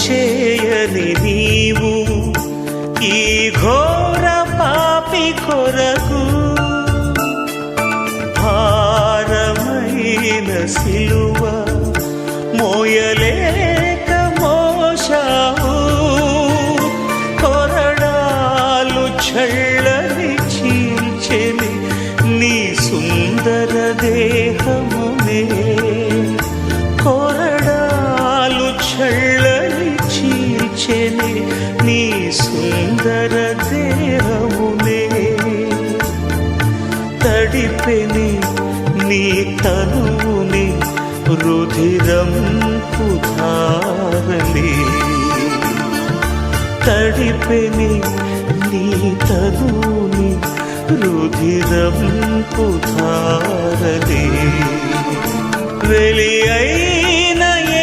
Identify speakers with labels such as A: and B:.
A: చేయని నీవు ఈ ఘోర పాపి కొరకు భారమైన సిలువ మోయలేక మోశావు కొరడాలు చళ్ళని చీల్చెని నీ సుందర దేహమునే కొరడాలు చళ్ళని చీల్చెని నీ సుందర దేహమునే తడిపెని నీ తనువుని రుధిరంపు ధారలే తడిపెని నీ తనువుని రుధిరంపు ధారలే వెలి